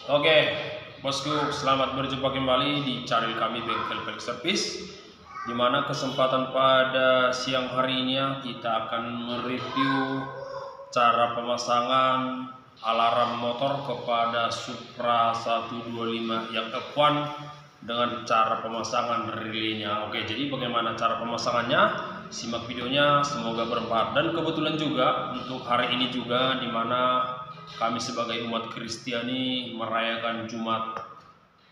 Oke, bosku, selamat berjumpa kembali di channel kami Bengkel Bike Service. Di mana kesempatan pada siang hari ini kita akan mereview cara pemasangan alarm motor kepada Supra 125 yang F1 dengan cara pemasangan relaynya. Oke, jadi bagaimana cara pemasangannya? Simak videonya, semoga bermanfaat. Dan kebetulan juga untuk hari ini juga di mana kami sebagai umat Kristiani merayakan Jumat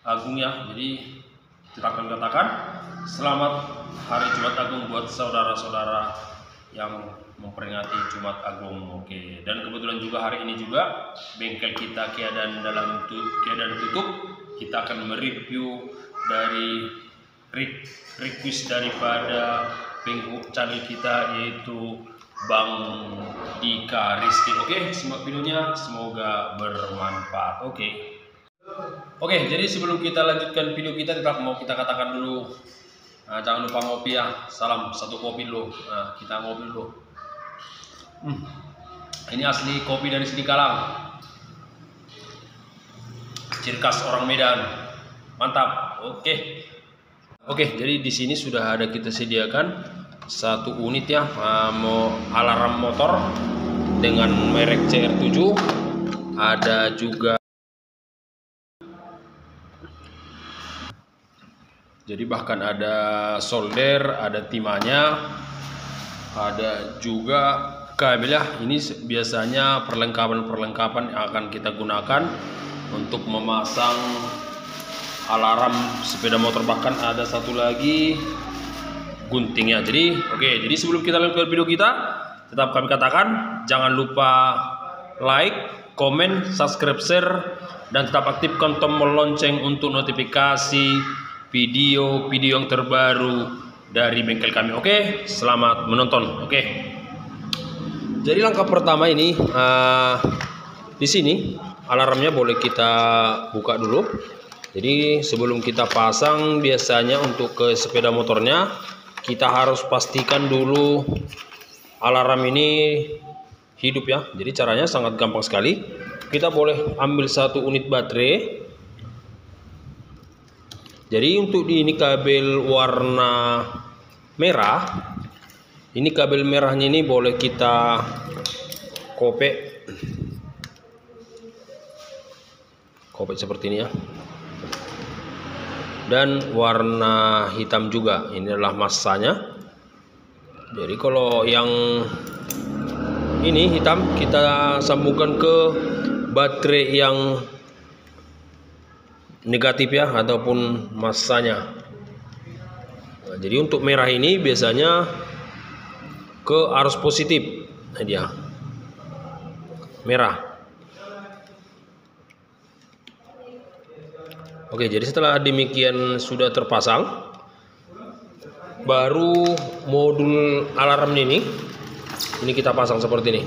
Agung ya. Jadi kita akan katakan selamat hari Jumat Agung buat saudara-saudara yang memperingati Jumat Agung. Oke. Dan kebetulan juga hari ini juga bengkel kita keadaan tutup. Kita akan mereview dari request daripada channel kita, yaitu Bang Dika Rizky. Oke, simak videonya, semoga bermanfaat. Oke, jadi sebelum kita lanjutkan video kita mau kita katakan dulu, jangan lupa ngopi ya. Salam satu kopi dulu. Kita ngopi dulu. Ini asli kopi dari Sidikalang, ciri khas orang Medan. Mantap. Oke, jadi di sini sudah ada kita sediakan satu unit ya, alarm motor dengan merek CR7. Ada juga, jadi bahkan ada solder, ada timahnya, ada juga kabel ya. Ini biasanya perlengkapan yang akan kita gunakan untuk memasang alarm sepeda motor. Bahkan ada satu lagi guntingnya. Jadi sebelum kita lanjutkan video kita, tetap kami katakan jangan lupa like, komen, subscribe, share, dan tetap aktifkan tombol lonceng untuk notifikasi video-video yang terbaru dari bengkel kami. Oke, selamat menonton. Jadi langkah pertama ini, di sini alarmnya boleh kita buka dulu. Jadi sebelum kita pasang, biasanya untuk ke sepeda motornya kita harus pastikan dulu alarm ini hidup ya. Jadi caranya sangat gampang sekali. Kita boleh ambil satu unit baterai. Jadi untuk ini kabel warna merah. Ini kabel merahnya ini boleh kita kopek seperti ini ya. Dan warna hitam juga, ini adalah masanya. Jadi kalau yang ini hitam kita sambungkan ke baterai yang negatif ya, ataupun masanya. Nah, jadi untuk merah ini biasanya ke arus positif. Nah, dia merah. Oke, jadi setelah demikian sudah terpasang, baru modul alarm ini kita pasang seperti ini.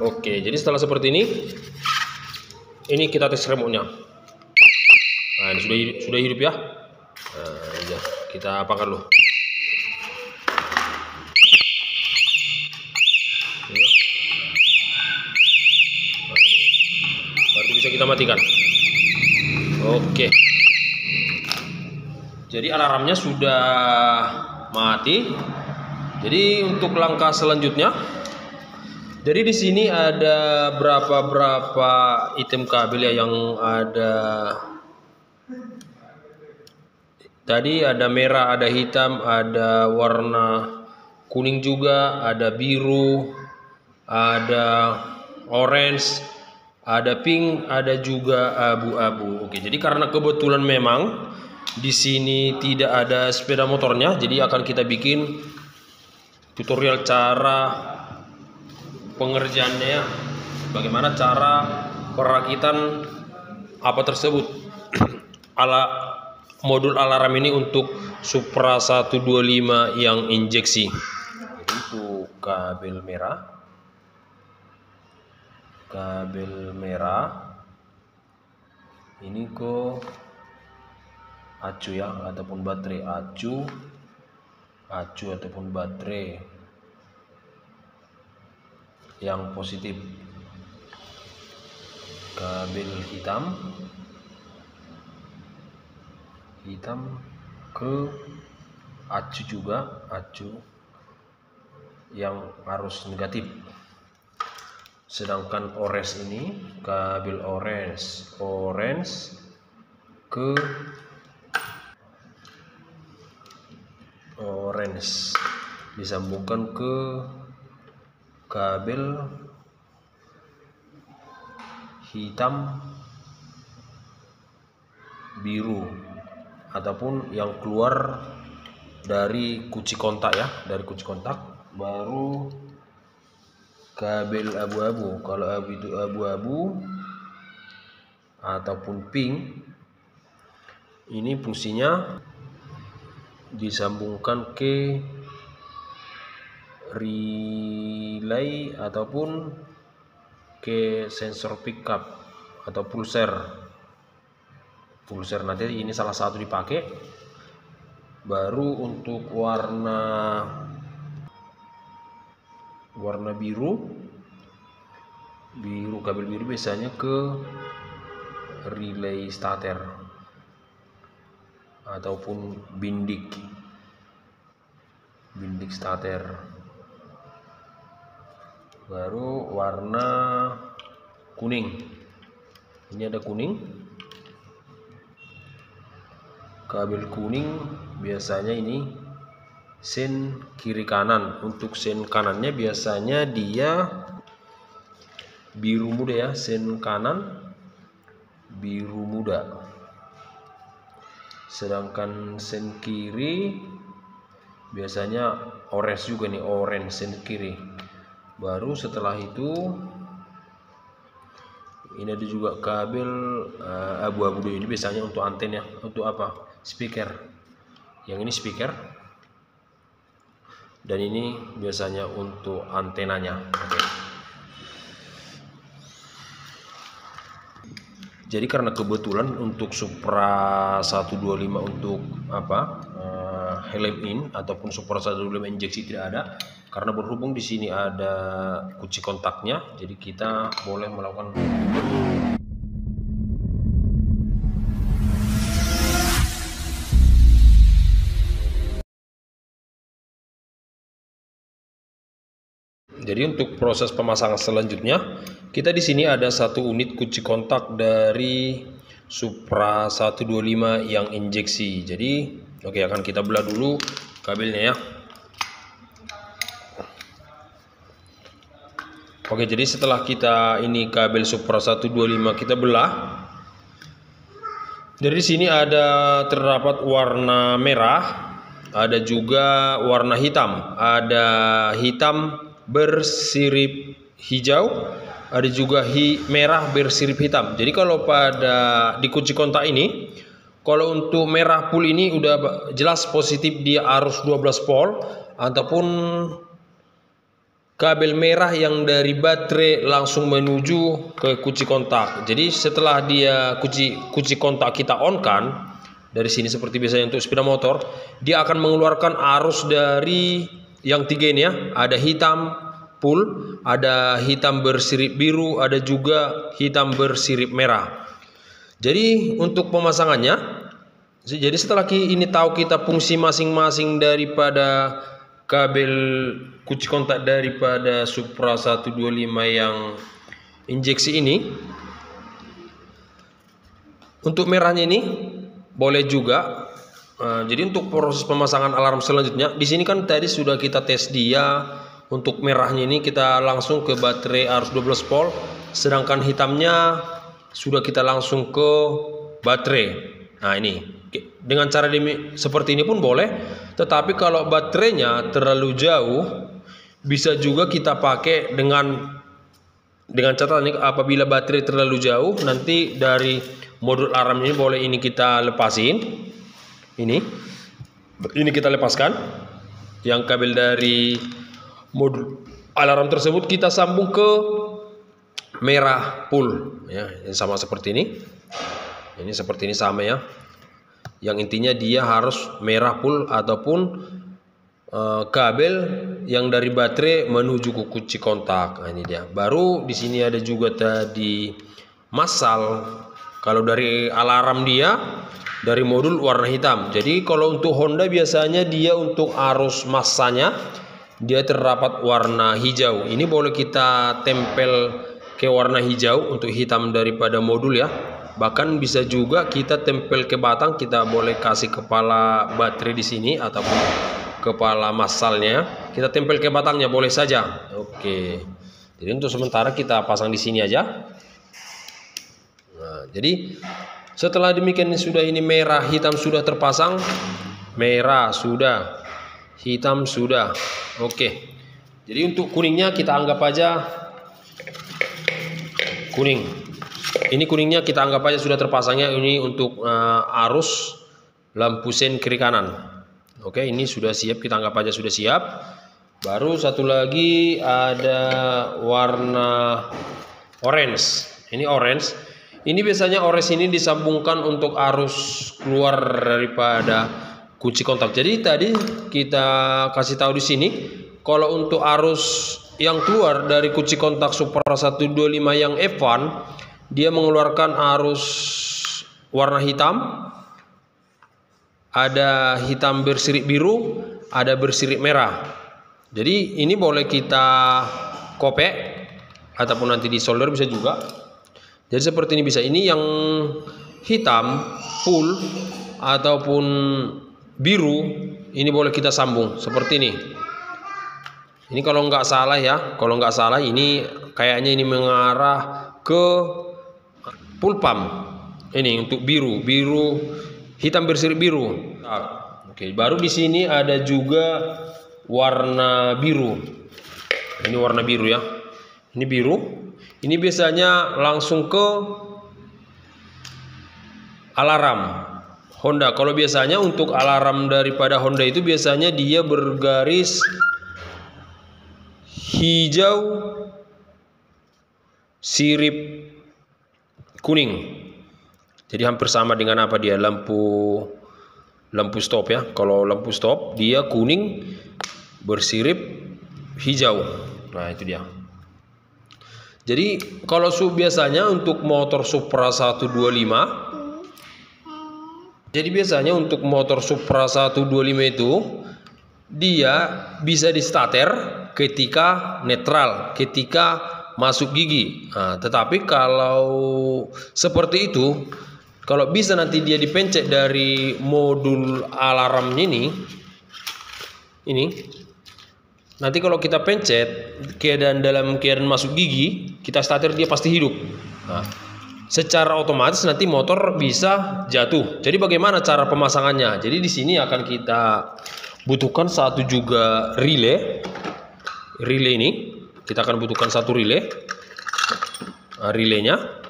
Oke, jadi setelah seperti ini kita tes remote-nya. Nah, ini sudah hidup ya. Nah, kita apakan dulu. Baru bisa kita matikan. Oke, jadi alarmnya sudah mati. Jadi untuk langkah selanjutnya, jadi di sini ada berapa item kabel ya yang ada. Tadi ada merah, ada hitam, ada warna kuning juga, ada biru, ada orange, ada pink, ada juga abu-abu. Oke, jadi karena kebetulan memang di sini tidak ada sepeda motornya, jadi akan kita bikin tutorial cara pengerjaannya, bagaimana cara perakitan apa tersebut modul alarm ini untuk Supra 125 yang injeksi. Jadi itu kabel merah ini ke acu ya, ataupun baterai acu ataupun baterai yang positif. kabel hitam ke acu juga, acu yang arus negatif. Sedangkan orange ini kabel orange ke orange disambungkan ke kabel hitam biru ataupun yang keluar dari kunci kontak ya, dari kunci kontak. Baru kabel abu-abu, kalau itu abu-abu ataupun pink, ini fungsinya disambungkan ke relay ataupun ke sensor pickup atau pulser. Nanti ini salah satu dipakai. Baru untuk warna biru, kabel biru biasanya ke relay starter ataupun bindik starter. Baru warna kuning, ini ada kuning, kabel kuning biasanya ini sen kiri kanan. Untuk sen kanannya biasanya dia biru muda ya, sen kanan biru muda. Sedangkan sen kiri biasanya orange juga nih, orange sen kiri. Baru setelah itu ini ada juga kabel abu-abu ini biasanya untuk anten ya, untuk apa? Speaker. Yang ini speaker. Dan ini biasanya untuk antenanya. Oke. Jadi karena kebetulan untuk Supra 125 untuk apa? Helm in ataupun Supra 125 injeksi tidak ada, karena berhubung di sini ada kunci kontaknya, jadi kita boleh melakukan Jadi untuk proses pemasangan selanjutnya, kita di sini ada satu unit kunci kontak dari Supra 125 yang injeksi. Jadi, oke, akan kita belah dulu kabelnya ya. Oke, jadi setelah kita ini kabel Supra 125 kita belah. Dari sini ada terdapat warna merah, ada juga warna hitam. Ada hitam bersirip hijau, ada juga merah bersirip hitam. Jadi kalau pada di kunci kontak ini, kalau untuk merah full ini udah jelas positif dia arus 12 volt, ataupun kabel merah yang dari baterai langsung menuju ke kunci kontak. Jadi setelah dia kunci kontak kita on kan, dari sini seperti biasanya untuk sepeda motor, dia akan mengeluarkan arus dari yang tiga ini ya, ada hitam full, ada hitam bersirip biru, ada juga hitam bersirip merah. Jadi untuk pemasangannya, jadi setelah ini tahu kita fungsi masing-masing daripada kabel kunci kontak daripada Supra 125 yang injeksi ini. Untuk merahnya ini boleh juga. Jadi untuk proses pemasangan alarm selanjutnya, di sini kan tadi sudah kita tes dia. Untuk merahnya ini kita langsung ke baterai arus 12 volt, sedangkan hitamnya sudah kita langsung ke baterai. Nah ini dengan cara seperti ini pun boleh. Tetapi kalau baterainya terlalu jauh, bisa juga kita pakai dengan catatan ini, apabila baterai terlalu jauh, nanti dari modul alarm ini boleh ini kita lepasin. Ini kita lepaskan. Yang kabel dari modul alarm tersebut kita sambung ke merah full ya, sama seperti ini. Ini seperti ini sama ya. Yang intinya dia harus merah full ataupun kabel yang dari baterai menuju ke kunci kontak. Nah, ini dia. Baru di sini ada juga tadi massal. Kalau dari alarm dia dari modul warna hitam. Jadi kalau untuk Honda biasanya dia untuk arus massanya dia terdapat warna hijau. Ini boleh kita tempel ke warna hijau untuk hitam daripada modul ya. Bahkan bisa juga kita tempel ke batang, kita boleh kasih kepala baterai di sini ataupun kepala massalnya. Kita tempel ke batangnya boleh saja. Oke. Jadi untuk sementara kita pasang di sini aja. Nah, jadi setelah demikian sudah ini merah hitam sudah terpasang. Merah sudah, hitam sudah. Oke. Jadi untuk kuningnya kita anggap aja kuning. Ini kuningnya kita anggap aja sudah terpasangnya. Ini untuk arus lampu sen kiri kanan. Oke, ini sudah siap, kita anggap aja sudah siap. Baru satu lagi ada warna orange. Ini orange. Ini biasanya orange ini disambungkan untuk arus keluar daripada kunci kontak. Jadi tadi kita kasih tahu di sini kalau untuk arus yang keluar dari kunci kontak Supra 125 yang F1 dia mengeluarkan arus warna hitam, ada hitam bersirip biru, ada bersirip merah. Jadi ini boleh kita kopek ataupun nanti di solder bisa juga. Jadi seperti ini bisa. Ini yang hitam full ataupun biru ini boleh kita sambung seperti ini. Ini kalau nggak salah ya, kalau nggak salah ini kayaknya ini mengarah ke full pump. Ini untuk biru hitam bersirip biru. Oke, baru di sini ada juga warna biru. Ini warna biru ya. Ini biru. Ini biasanya langsung ke alarm Honda. Kalau biasanya untuk alarm daripada Honda itu biasanya dia bergaris hijau sirip kuning. Jadi hampir sama dengan apa dia lampu stop ya. Kalau lampu stop dia kuning bersirip hijau. Nah, itu dia. Jadi kalau biasanya untuk motor Supra 125, jadi biasanya untuk motor Supra 125 itu dia bisa di starter ketika netral, ketika masuk gigi. Nah, tetapi kalau seperti itu, kalau bisa nanti dia dipencet dari modul alarm ini, nanti kalau kita pencet dalam keadaan masuk gigi, kita starter dia pasti hidup. Nah, secara otomatis nanti motor bisa jatuh. Jadi bagaimana cara pemasangannya? Jadi di sini akan kita butuhkan satu juga relay. Relay ini kita akan butuhkan satu relay. Nah, relaynya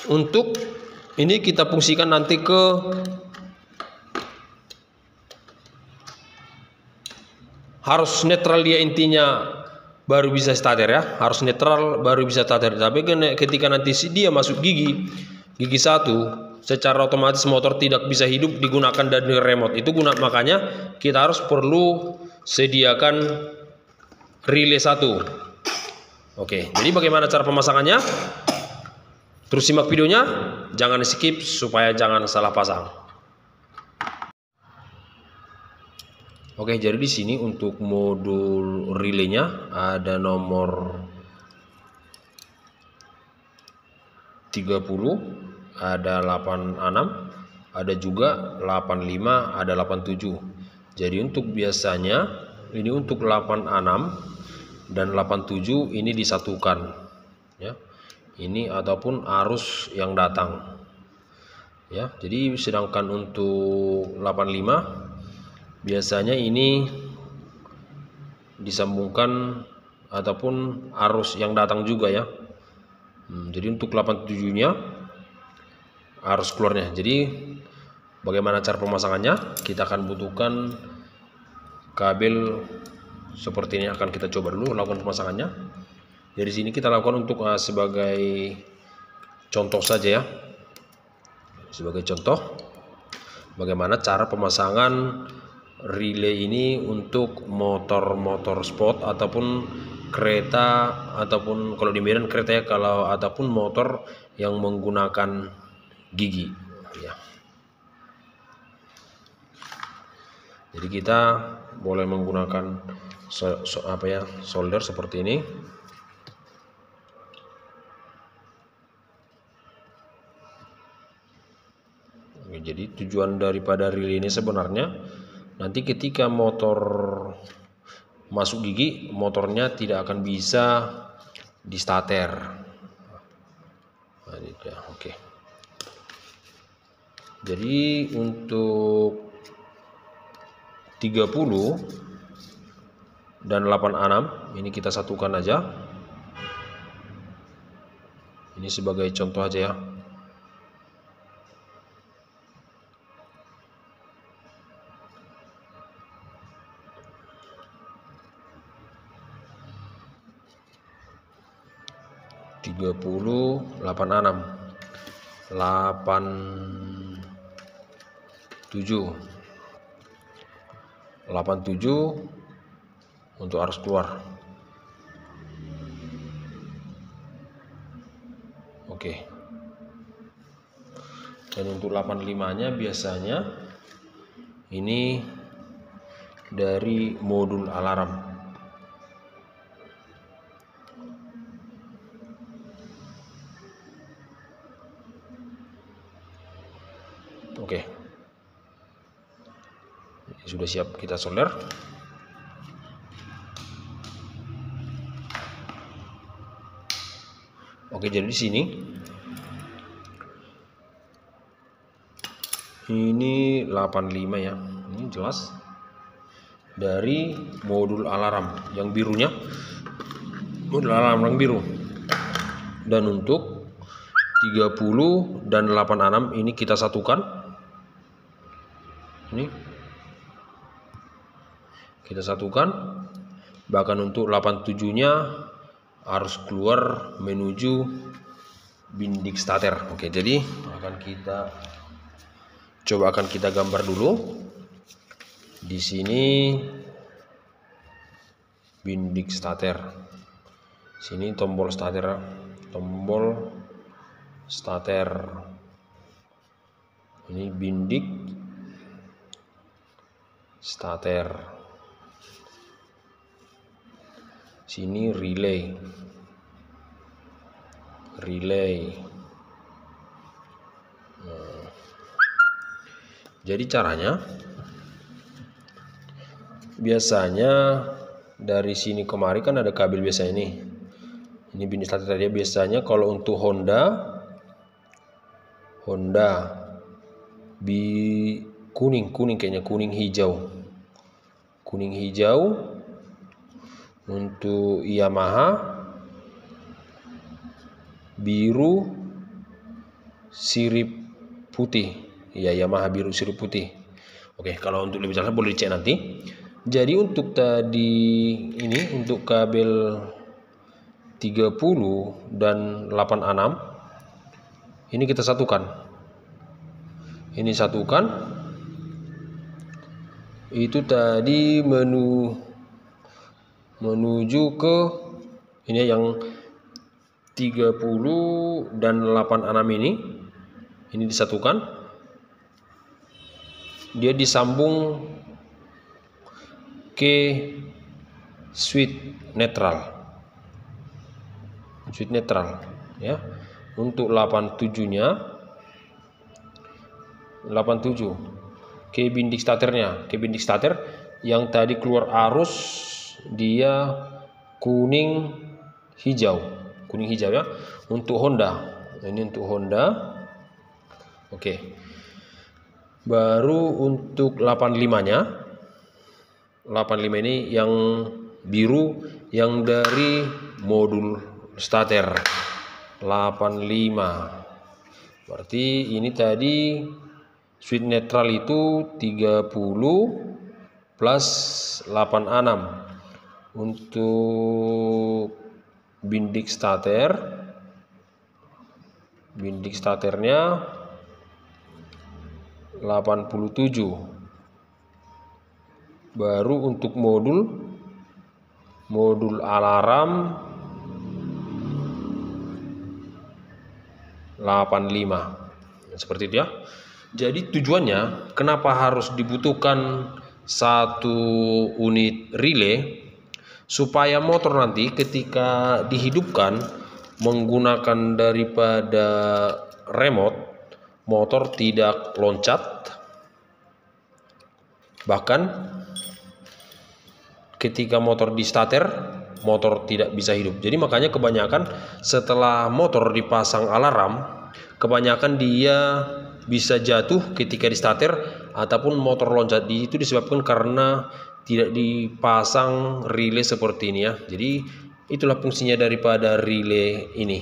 untuk ini kita fungsikan nanti ke harus netral dia intinya baru bisa starter ya, harus netral baru bisa starter. Tapi ketika nanti dia masuk gigi 1, secara otomatis motor tidak bisa hidup digunakan dari remote. Itu makanya kita harus perlu sediakan relay 1. Oke, jadi bagaimana cara pemasangannya? Terus simak videonya, jangan skip supaya jangan salah pasang. Oke, jadi di sini untuk modul relaynya ada nomor 30, ada 86, ada juga 85, ada 87. Jadi untuk biasanya ini untuk 86 dan 87 ini disatukan ya. Ini ataupun arus yang datang. Ya, jadi sedangkan untuk 85 biasanya ini disambungkan ataupun arus yang datang juga ya. Jadi untuk 87-nya arus keluarnya. Jadi bagaimana cara pemasangannya? Kita akan butuhkan kabel seperti ini, akan kita coba dulu lakukan pemasangannya. Dari sini kita lakukan untuk sebagai contoh saja ya. Sebagai contoh bagaimana cara pemasangan relay ini untuk motor-motor sport ataupun kereta ataupun kalau di Medan kereta ya, kalau ataupun motor yang menggunakan gigi ya. Jadi kita boleh menggunakan solder seperti ini. Oke, jadi tujuan daripada relay ini sebenarnya nanti ketika motor masuk gigi, motornya tidak akan bisa di starter. Oke. Jadi untuk 30 dan 86 ini kita satukan aja. Ini sebagai contoh aja ya. Tiga puluh 86 87 untuk arus keluar. Oke. Dan untuk 85-nya biasanya ini dari modul alarm. Oke. Sudah siap kita solder. Oke, jadi di sini ini 85 ya. Ini jelas dari modul alarm yang birunya. Modul alarm yang biru. Dan untuk 30 dan 86 ini kita satukan. Ini kita satukan. Bahkan untuk 87-nya harus keluar menuju bindik starter. Oke, jadi akan kita gambar dulu. Di sini bindik starter. Sini tombol starter. Ini bindik starter. Sini relay. Jadi caranya biasanya dari sini kemari kan ada kabel biasa ini. Ini bindik starter dia biasanya kalau untuk Honda kuning kayaknya, kuning hijau. Untuk Yamaha biru sirip putih. Ya, Yamaha biru sirip putih. Oke, kalau untuk lebih jelas boleh dicek nanti. Jadi untuk tadi ini untuk kabel 30 dan 86 ini kita satukan. Ini satukan. Itu tadi menuju ke ini yang 30 dan 86 ini disatukan. Dia disambung ke switch netral ya. Untuk 87-nya 87 ke bindik starternya, yang tadi keluar arus dia kuning hijau ya. Untuk Honda, ini untuk Honda. Oke. Baru untuk 85-nya. 85 ini yang biru yang dari modul starter 85. Berarti ini tadi switch netral itu 30 plus 86. Untuk bindik starternya 87. Baru untuk modul modul alarm 85 seperti itu ya. Jadi tujuannya kenapa harus dibutuhkan satu unit relay, supaya motor nanti ketika dihidupkan menggunakan daripada remote, motor tidak loncat, bahkan ketika motor di starter, motor tidak bisa hidup. Jadi makanya kebanyakan setelah motor dipasang alarm, kebanyakan dia bisa jatuh ketika di starter ataupun motor loncat. Itu disebabkan karena tidak dipasang relay seperti ini ya. Jadi itulah fungsinya daripada relay ini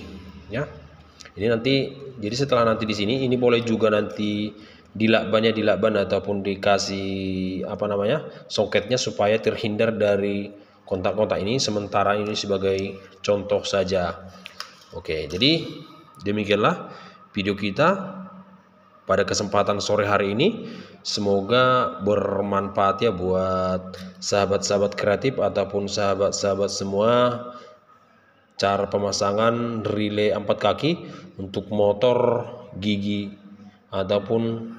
ya. Ini nanti, jadi setelah nanti di sini, ini boleh juga nanti dilakban ataupun dikasih soketnya supaya terhindar dari kontak-kontak ini. Sementara ini sebagai contoh saja. Oke, jadi demikianlah video kita pada kesempatan sore hari ini. Semoga bermanfaat ya buat sahabat-sahabat kreatif ataupun sahabat-sahabat semua, cara pemasangan relay 4 kaki untuk motor gigi ataupun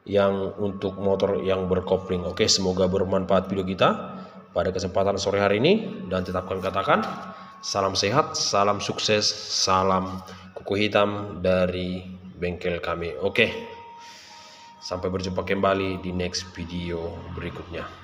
yang untuk motor yang berkopling. Oke, semoga bermanfaat video kita pada kesempatan sore hari ini, dan tetapkan katakan salam sehat, salam sukses, salam kuku hitam dari bengkel kami. Oke, sampai berjumpa kembali di next video berikutnya.